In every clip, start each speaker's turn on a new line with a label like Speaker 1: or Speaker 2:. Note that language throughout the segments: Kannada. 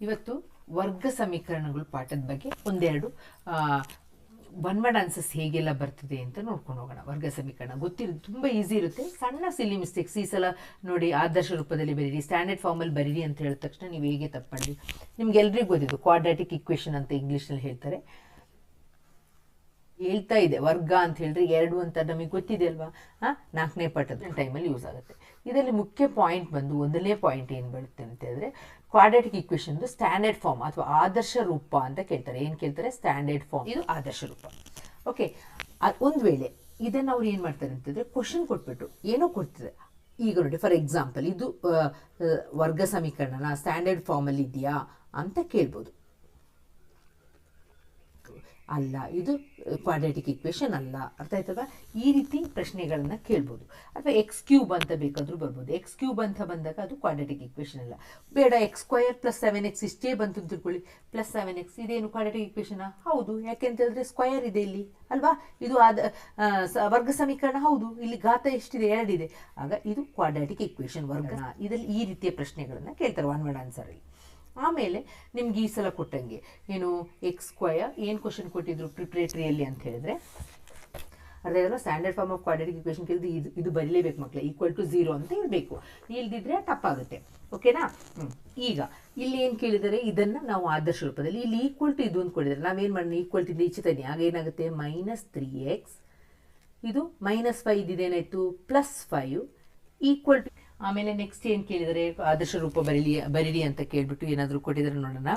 Speaker 1: ಇವತ್ತು ವರ್ಗ ಸಮೀಕರಣಗಳು ಪಾಠದ ಬಗ್ಗೆ ಒಂದೆರಡು ಒನ್ ವರ್ಡ್ ಆನ್ಸರ್ಸ್ ಹೇಗೆಲ್ಲ ಬರ್ತದೆ ಅಂತ ನೋಡ್ಕೊಂಡು ಹೋಗೋಣ. ವರ್ಗ ಸಮೀಕರಣ ಗೊತ್ತಿರೋದು ತುಂಬ ಈಸಿ ಇರುತ್ತೆ, ಸಣ್ಣ ಸಿಲ್ಲಿ ಮಿಸ್ಟೇಕ್ಸ್. ಈ ಸಲ ನೋಡಿ, ಆದರ್ಶ ರೂಪದಲ್ಲಿ ಬರೀರಿ, ಸ್ಟ್ಯಾಂಡರ್ಡ್ ಫಾರ್ಮಲ್ಲಿ ಬರೀರಿ ಅಂತ ಹೇಳಿದ ತಕ್ಷಣ ನೀವು ಹೇಗೆ ತಪ್ಪಂಡಿ. ನಿಮ್ಗೆಲ್ರಿಗೂ ಗೊತ್ತಿದ್ದು ಕ್ವಾಡ್ರಾಟಿಕ್ ಇಕ್ವೇಷನ್ ಅಂತ ಇಂಗ್ಲೀಷ್ನಲ್ಲಿ ಹೇಳ್ತಾರೆ. ಹೇಳ್ತಾ ಇದೆ ವರ್ಗ ಅಂತ ಹೇಳಿದ್ರೆ 2 ಅಂತ ನಮಗೆ ಗೊತ್ತಿದೆ ಅಲ್ವಾ. 4ನೇ ಪಾಠದ ಟೈಮಲ್ಲಿ ಯೂಸ್ ಆಗುತ್ತೆ. ಇದರಲ್ಲಿ ಮುಖ್ಯ ಪಾಯಿಂಟ್ ಬಂದು, ಒಂದನೇ ಪಾಯಿಂಟ್ ಏನು ಬರುತ್ತೆ ಅಂತ ಹೇಳಿದ್ರೆ, ಕ್ವಾಡ್ರಾಟಿಕ್ ಇಕ್ವೇಷನ್ ಸ್ಟ್ಯಾಂಡರ್ಡ್ ಫಾರ್ಮ್ ಅಥವಾ ಆದರ್ಶ ರೂಪ ಅಂತ ಕೇಳ್ತಾರೆ. ಏನು ಕೇಳ್ತಾರೆ? ಸ್ಟ್ಯಾಂಡರ್ಡ್ ಫಾರ್ಮ್, ಇದು ಆದರ್ಶ ರೂಪ. ಓಕೆ, ಒಂದು ವೇಳೆ ಇದನ್ನು ಅವ್ರು ಏನು ಮಾಡ್ತಾರೆ ಅಂತಂದರೆ, ಕ್ವಶನ್ ಕೊಟ್ಬಿಟ್ಟು ಏನೋ ಕೊಡ್ತಿದೆ. ಈಗ ನೋಡಿ, ಫಾರ್ ಎಕ್ಸಾಂಪಲ್, ಇದು ವರ್ಗ ಸಮೀಕರಣನ ಸ್ಟ್ಯಾಂಡರ್ಡ್ ಫಾರ್ಮಲ್ಲಿ ಇದೆಯಾ ಅಂತ ಕೇಳ್ಬೋದು. ಅಲ್ಲ, ಇದು ಕ್ವಾಡ್ರಾಟಿಕ್ ಇಕ್ವೇಷನ್ ಅಲ್ಲ, ಅರ್ಥ ಆಯ್ತಲ್ವಾ? ಈ ರೀತಿ ಪ್ರಶ್ನೆಗಳನ್ನು ಕೇಳ್ಬೋದು. ಅಥವಾ x³ ಅಂತ ಬೇಕಾದರೂ ಬರ್ಬೋದು. x³ ಅಂತ ಬಂದಾಗ ಅದು ಕ್ವಾಡ್ರಾಟಿಕ್ ಇಕ್ವೇಷನ್ ಅಲ್ಲ. ಬೇಡ, x² + 7x ಇಷ್ಟೇ ಬಂತು ಅಂತ ತಿಳ್ಕೊಳ್ಳಿ. +7x ಇದೇನು ಕ್ವಾಡ್ರಾಟಿಕ್ ಇಕ್ವೇಷನಾ? ಹೌದು. ಯಾಕೆಂತ ಹೇಳಿದ್ರೆ ಸ್ಕ್ವಯರ್ ಇದೆ ಇಲ್ಲಿ ಅಲ್ವಾ. ಇದು ವರ್ಗ ಸಮೀಕರಣ ಹೌದು. ಇಲ್ಲಿ ಘಾತ ಎಷ್ಟಿದೆ? 2 ಇದೆ. ಆಗ ಇದು ಕ್ವಾಡ್ರಾಟಿಕ್ ಇಕ್ವೇಷನ್ ವರ್ಗ. ಇದರಲ್ಲಿ ಈ ರೀತಿಯ ಪ್ರಶ್ನೆಗಳನ್ನು ಕೇಳ್ತಾರೆ ಒನ್ ವರ್ಡ್ ಆನ್ಸರಲ್ಲಿ. ಆಮೇಲೆ ನಿಮ್ಗೆ ಈ ಸಲ ಕೊಟ್ಟಂಗೆ ಏನು x² ಏನು ಕ್ವಶನ್ ಕೊಟ್ಟಿದ್ರು ಪ್ರಿಪ್ರೇಟರಿಯಲ್ಲಿ ಅಂತ ಹೇಳಿದ್ರೆ, ಅರ್ಥ standard form of quadratic equation ಕೇಳಿದ್ರೆ ಇದು ಬರೀಲೇಬೇಕು ಮಕ್ಕಳೇ, =0 ಅಂತ ಇರಬೇಕು. ಇಲ್ದಿದ್ರೆ ತಪ್ಪಾಗುತ್ತೆ. ಓಕೆನಾ? ಈಗ ಇಲ್ಲಿ ಏನು ಕೇಳಿದರೆ, ಇದನ್ನು ನಾವು ಆದರ್ಶ ರೂಪದಲ್ಲಿ ಇಲ್ಲಿ = ಇದು ಅಂತ ಕೊಟ್ಟಿದ್ದಾರೆ. ನಾವೇನು ಮಾಡೋಣ, = ಈಚೆ ತನ್ನಿ. ಆಗ ಏನಾಗುತ್ತೆ? -3x, ಇದು -5 ಇದೇನಾಯಿತು +5 = ಆಮೇಲೆ ನೆಕ್ಸ್ಟ್ ಏನು ಕೇಳಿದರೆ, ಆದರ್ಶ ರೂಪ ಬರೀರಿ ಅಂತ ಕೇಳ್ಬಿಟ್ಟು ಏನಾದರೂ ಕೊಟ್ಟಿದ್ದಾರೆ ನೋಡೋಣ.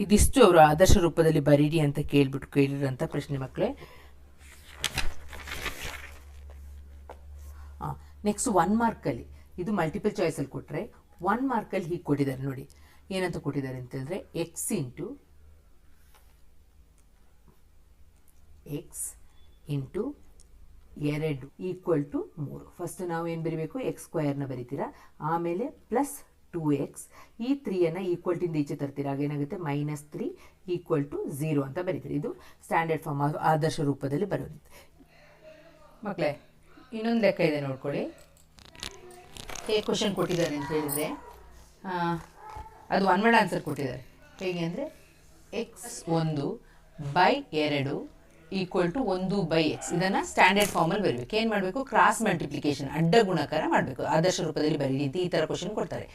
Speaker 1: ಇದಿಷ್ಟು ಅವರು ಆದರ್ಶ ರೂಪದಲ್ಲಿ ಬರೀರಿ ಅಂತ ಕೇಳಿರಂಥ ಪ್ರಶ್ನೆ ಮಕ್ಕಳೇ. ನೆಕ್ಸ್ಟ್ 1 ಮಾರ್ಕಲ್ಲಿ, ಇದು ಮಲ್ಟಿಪಲ್ ಚಾಯ್ಸಲ್ಲಿ ಕೊಟ್ಟರೆ 1 ಮಾರ್ಕಲ್ಲಿ ಹೀಗೆ ಕೊಟ್ಟಿದ್ದಾರೆ ನೋಡಿ. ಏನಂತ ಕೊಟ್ಟಿದ್ದಾರೆ ಅಂತ ಹೇಳಿದ್ರೆ, x × x × 2 = 3. ಫಸ್ಟ್ ನಾವು ಏನು ಬರೀಬೇಕು? x² ಬರೀತೀರಾ, ಆಮೇಲೆ +2x, ಈ 3ಯನ್ನು ಈಕ್ವಲ್ಟಿಂದ ಈಚೆ ತರ್ತೀರಾ. ಆಗ ಏನಾಗುತ್ತೆ? -3 = 0 ಅಂತ ಬರೀತೀರಿ. ಇದು ಸ್ಟ್ಯಾಂಡರ್ಡ್ ಫಾರ್ಮ್ ಆದರ್ಶ ರೂಪದಲ್ಲಿ ಬರೋದು. ಮಕ್ಕಳೇ, ಇನ್ನೊಂದು ಲೆಕ್ಕ ಇದೆ ನೋಡ್ಕೊಳ್ಳಿ. ಹೇಗೆ ಕ್ವಶನ್ ಕೊಟ್ಟಿದ್ದಾರೆ ಅಂತ ಹೇಳಿದರೆ, ಅದು ಒನ್ ವರ್ಡ್ ಆನ್ಸರ್ ಕೊಟ್ಟಿದ್ದಾರೆ. ಹೇಗೆ ಅಂದರೆ, x1/2 = 1/x. ಇದನ್ನು ಸ್ಟ್ಯಾಂಡರ್ಡ್ ಫಾರ್ಮಲ್ಲಿ ಬರೀಬೇಕು. ಏನು ಮಾಡಬೇಕು? ಕ್ರಾಸ್ ಮಲ್ಟಿಪ್ಲಿಕೇಶನ್, ಅಡ್ಡ ಗುಣಕಾರ ಮಾಡಬೇಕು. ಆದರ್ಶ ರೂಪದಲ್ಲಿ ಬರೀರಿ ಅಂತ ಈ ಥರ ಕ್ವಶನ್ ಕೊಡ್ತಾರೆ.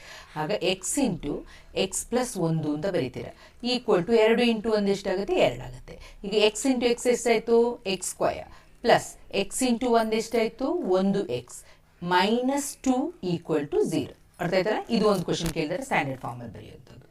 Speaker 1: ಆಗ x × x + 1 ಅಂತ ಬರೀತೀರಾ. = 2 × 1 ಎಷ್ಟಾಗುತ್ತೆ? 2 ಆಗುತ್ತೆ. ಈಗ x × x ಎಷ್ಟಾಯಿತು? x² ಪ್ಲಸ್ x × 1 ಎಷ್ಟಾಯಿತು? 1x -2 = 0. ಅರ್ಥ ಆಯ್ತಲ್ಲ? ಇದು ಒಂದು ಕ್ವಶನ್ ಕೇಳಿದರೆ ಸ್ಟ್ಯಾಂಡರ್ಡ್ ಫಾರ್ಮಲ್ಲಿ ಬರೆಯುವಂಥದ್ದು.